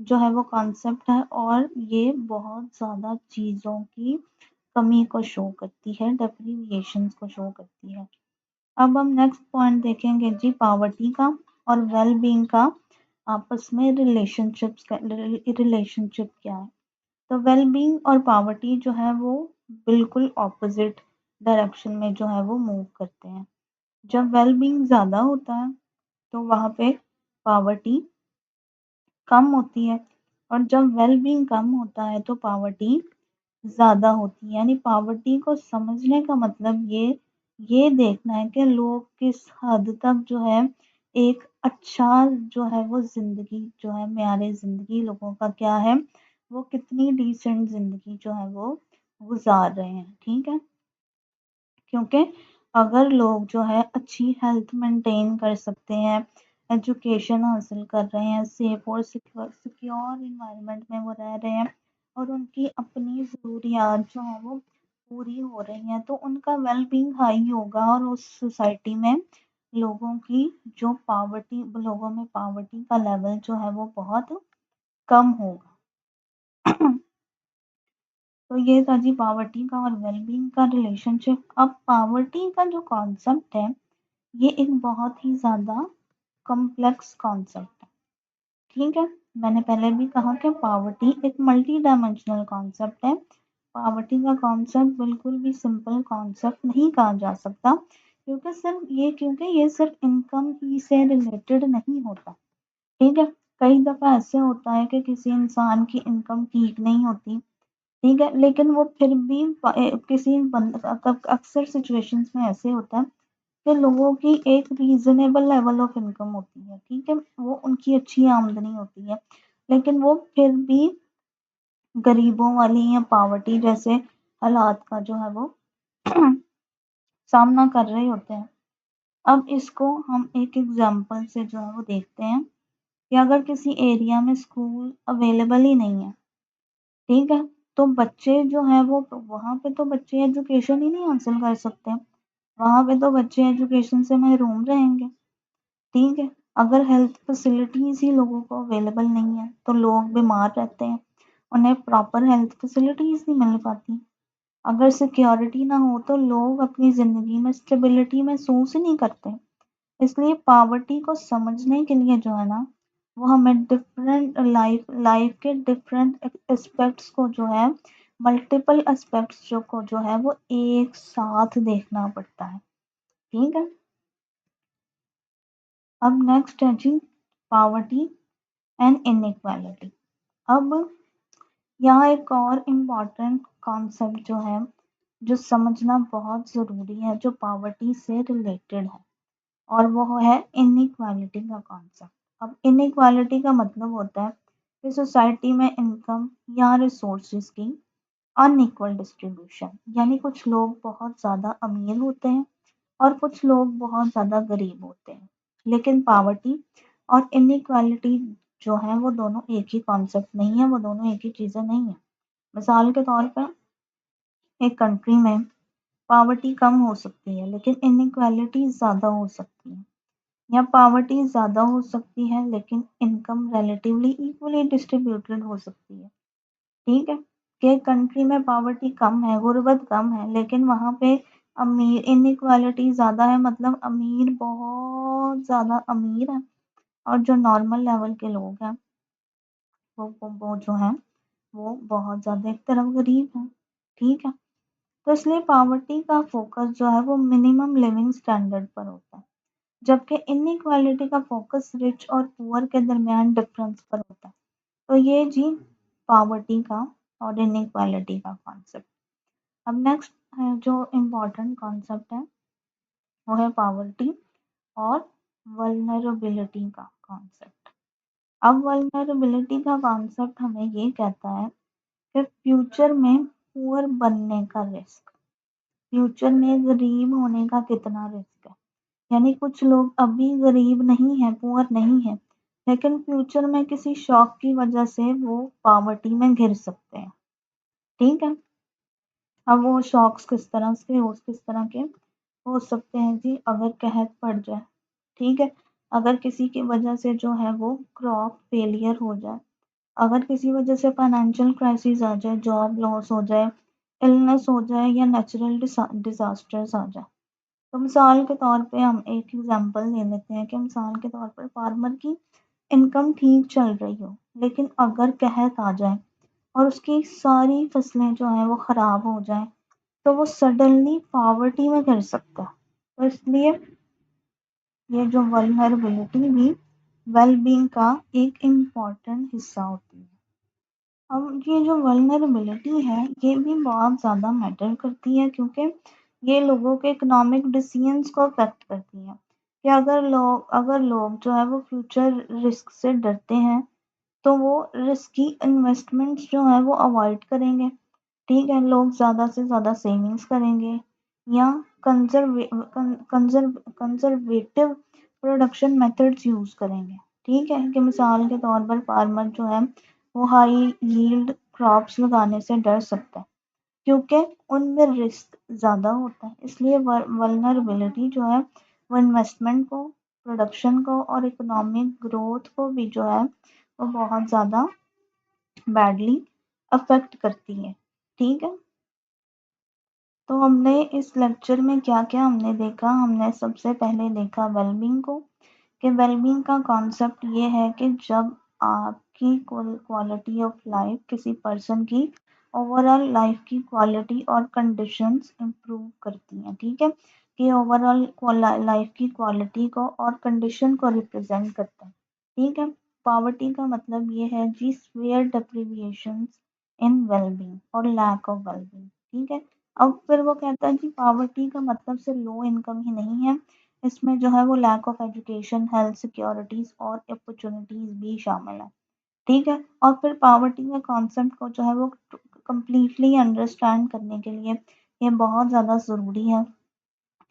جو ہے وہ کانسیپٹ ہے، اور یہ بہت زیادہ چیزوں کی کمی کو شو کرتی ہے، ڈیپریویشنز کو شو کرتی ہے۔ اب ہم نیکسٹ پوائنٹ دیکھیں گے جی پاورٹی کا اور ویل بینگ کا آپس میں ریلیشن شپ کیا ہے۔ تو ویل بینگ اور پاورٹی جو ہے وہ بالکل اپوزٹ ڈائریکشن میں جو ہے وہ موو کرتے ہیں۔ جب ویل بینگ زیادہ ہوتا ہے تو وہاں پہ پاورٹی کم ہوتی ہے، اور جب ویل بینگ کم ہوتا ہے تو پاورٹی زیادہ ہوتی ہے۔ یعنی پاورٹی کو سمجھنے کا مطلب یہ دیکھنا ہے کہ لوگ کس حد تک جو ہے ایک اچھا جو ہے وہ زندگی جو ہے معیار زندگی لوگوں کا کیا ہے، وہ کتنی ڈیسنٹ زندگی جو ہے وہ گزار رہے ہیں، ٹھیک ہے۔ کیونکہ اگر لوگ جو ہے اچھی ہیلتھ مینٹین کر سکتے ہیں، ایجوکیشن حاصل کر رہے ہیں، سیف اور سیکیور انوائرمنٹ میں وہ رہ رہے ہیں، اور ان کی اپنی ضروریات جو ہیں وہ پوری ہو رہی ہیں، تو ان کا ویل بینگ ہائی ہوگا، اور اس سوسائٹی میں لوگوں میں پاورٹی کا لیول جو ہے وہ بہت کم ہوگا۔ تو یہ تھا جی پاورٹی کا اور ویل بینگ کا ریلیشن شپ۔ اب پاورٹی کا جو کانسیپٹ ہے یہ ایک بہت ہی زیادہ کمپلیکس کانسیپٹ ہے، ٹھیک ہے۔ میں نے پہلے بھی کہا کہ پاورٹی ایک ملٹی ڈائمینشنل کانسیپٹ ہے۔ پاورٹی کا کانسیپٹ بالکل بھی سمپل کانسیپٹ نہیں کہا جا سکتا، کیونکہ یہ صرف انکم ہی سے ریلیٹڈ نہیں ہوتا، ٹھیک ہے۔ کئی دفعہ ایسے ہوتا ہے کہ کسی انسان کی انکم ٹھیک نہیں ہوتی، ٹھیک ہے، لیکن وہ پھر بھی اکثر سچویشنز میں ایسے ہوتا ہے کہ لوگوں کی ایک ریزنیبل لیول آف انکم ہوتی ہے، ٹھیک ہے، وہ ان کی اچھی آمدنی ہوتی ہے، لیکن وہ پھر بھی غریبوں والی یا پاورٹی جیسے حالات کا جو ہے وہ سامنا کر رہے ہوتے ہیں۔ اب اس کو ہم ایک ایگزامپل سے جو ہے وہ دیکھتے ہیں کہ اگر کسی ایریا میں اسکول اویلیبل ہی نہیں ہے، ٹھیک ہے، تو بچے جو ہیں وہ وہاں پہ تو بچے ایجوکیشن ہی نہیں حاصل کر سکتے، وہاں پہ تو بچے ایجوکیشن سے محروم رہیں گے، ٹھیک ہے۔ اگر ہیلتھ فیسلٹیز ہی لوگوں کو اویلیبل نہیں ہے تو لوگ بیمار رہتے ہیں، انہیں پراپر ہیلتھ فیسلٹیز نہیں مل پاتی۔ اگر سیکیورٹی نہ ہو تو لوگ اپنی زندگی میں اسٹیبلٹی محسوس ہی نہیں کرتے۔ اس لیے پاورٹی کو سمجھنے کے لیے جو ہے نا وہ ہمیں ڈفرینٹ لائف کے ڈفرینٹ اسپیکٹس کو جو ہے ملٹیپل اسپیکٹس جو ہے وہ ایک ساتھ دیکھنا پڑتا ہے، ٹھیک ہے۔ اب نیکسٹ ہے جی پاورٹی اینڈ انیکوالٹی۔ اب یہاں ایک اور امپورٹنٹ کانسیپٹ جو ہے جو سمجھنا بہت ضروری ہے جو پاورٹی سے ریلیٹڈ ہے، اور وہ ہے انیکوالٹی کا کانسیپٹ۔ اب انیکوالٹی کا مطلب ہوتا ہے کہ سوسائٹی میں انکم یا ریسورسز کی ان ایکول ڈسٹریبیوشن، یعنی کچھ لوگ بہت زیادہ امیر ہوتے ہیں اور کچھ لوگ بہت زیادہ غریب ہوتے ہیں، لیکن پاورٹی اور انیکوالٹی جو ہے وہ دونوں ایک ہی کانسیپٹ نہیں ہے، وہ دونوں ایک ہی چیزیں نہیں ہیں۔ مثال کے طور پر ایک کنٹری میں پاورٹی کم ہو سکتی ہے لیکن انیکوالٹی زیادہ ہو سکتی ہے، یا پاورٹی زیادہ ہو سکتی ہے لیکن انکم ریلیٹیولی ایکولی ڈسٹریبیوٹیڈ ہو سکتی ہے، ٹھیک ہے۔ کہ کنٹری میں پاورٹی کم ہے، غربت کم ہے، لیکن وہاں پہ امیر انیکوالٹی زیادہ ہے، مطلب امیر بہت زیادہ امیر ہے اور جو نارمل لیول کے لوگ ہیں وہ جو ہیں وہ بہت زیادہ ایک طرف غریب ہیں، ٹھیک ہے۔ تو اس لیے پاورٹی کا فوکس جو ہے وہ منیمم لیونگ سٹینڈرڈ پر ہوتا ہے، جبکہ انیکوالٹی کا فوکس رچ اور پور کے درمیان ڈفرنس پر ہوتا ہے۔ تو یہ جی پاورٹی کا اور انیکوالٹی کا کانسیپٹ۔ اب نیکسٹ جو امپورٹنٹ کانسیپٹ ہے وہ ہے پاورٹی اور ولنریبلٹی کا کانسیپٹ۔ اب ولنریبلٹی کا کانسیپٹ ہمیں یہ کہتا ہے کہ فیوچر میں پور بننے کا رسک، فیوچر میں غریب ہونے کا کتنا رسک ہے، یعنی کچھ لوگ ابھی غریب نہیں ہیں، پور نہیں ہیں، لیکن فیوچر میں کسی شوق کی وجہ سے وہ پاورٹی میں گر سکتے ہیں، ٹھیک ہے۔ اب وہ شوقس کس طرح کے ہو سکتے ہیں جی، اگر قحط پڑ جائے، ٹھیک ہے، اگر کسی کی وجہ سے جو ہے وہ کراپ فیلئر ہو جائے، اگر کسی وجہ سے فائنینشیل کرائسس آ جائے، جاب لاس ہو جائے، النس ہو جائے یا نیچرل ڈیزاسٹرز آ جائے، تو مثال کے طور پہ ہم ایک ایگزامپل لے لیتے ہیں کہ مثال کے طور پر فارمر کی انکم ٹھیک چل رہی ہو، لیکن اگر قحط آ جائے اور اس کی ساری فصلیں جو ہیں وہ خراب ہو جائیں، تو وہ سڈنلی پاورٹی میں گر سکتا ہے۔ تو اس لیے یہ جو ولنربلٹی بھی ویل بینگ کا ایک امپورٹنٹ حصہ ہوتی ہے۔ اب یہ جو ولنربلٹی ہے یہ بھی بہت زیادہ میٹر کرتی ہے، کیونکہ یہ لوگوں کے اکنامک ڈیسیژنس کو افیکٹ کرتی ہے کہ اگر لوگ جو ہے وہ فیوچر رسک سے ڈرتے ہیں تو وہ رسکی انویسٹمنٹس جو ہیں وہ اوائڈ کریں گے، ٹھیک ہے، لوگ زیادہ سے زیادہ سیونگس کریں گے یا کنزرویٹو پروڈکشن میتھڈز یوز کریں گے، ٹھیک ہے، کہ مثال کے طور پر فارمر جو ہے وہ ہائی ییلڈ کراپس لگانے سے ڈر سکتا ہے کیونکہ ان میں رسک زیادہ ہوتا ہے۔ اس لیے ولنربلٹی جو ہے وہ انویسٹمنٹ کو، پروڈکشن کو اور اکنامک گروتھ کو بھی جو ہے وہ بہت زیادہ بیڈلی افیکٹ کرتی ہے، ٹھیک ہے۔ تو ہم نے اس لیکچر میں کیا کیا ہم نے دیکھا، ہم نے سب سے پہلے دیکھا ویل بینگ کو، کہ ویل بینگ کا کانسیپٹ یہ ہے کہ جب آپ کی کوالٹی آف لائف کسی پرسن کی اوور آل لائف کی کوالٹی اور کنڈیشنز امپروو کرتی ہیں، ٹھیک ہے، کہ اوور آل لائف کی کوالٹی کو اور کنڈیشن کو ریپرزینٹ کرتا ہے، ٹھیک ہے۔ پاورٹی کا مطلب یہ ہے جی سویئر ڈپریویشنز ان ویل بینگ اور لیک آف ویل بینگ، ٹھیک ہے۔ اب پھر وہ کہتا ہے کہ پاورٹی کا مطلب صرف لو انکم ہی نہیں ہے، اس میں جو ہے وہ lack of education, health securities اور اپرچونٹیز بھی شامل ہیں، ٹھیک ہے۔ اور پھر پاورٹی کے کانسیپٹ کو جو ہے وہ کمپلیٹلی انڈرسٹینڈ کرنے کے لیے یہ بہت زیادہ ضروری ہے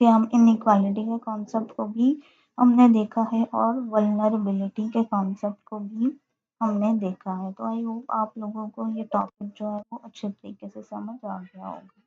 کہ ہم انیکوالٹی کے کانسیپٹ کو بھی ہم نے دیکھا ہے اور ولنربلٹی کے کانسیپٹ کو بھی ہم نے دیکھا ہے۔ تو آئی ہوپ آپ لوگوں کو یہ ٹاپک جو ہے وہ اچھے طریقے سے سمجھ آ گیا ہوگا۔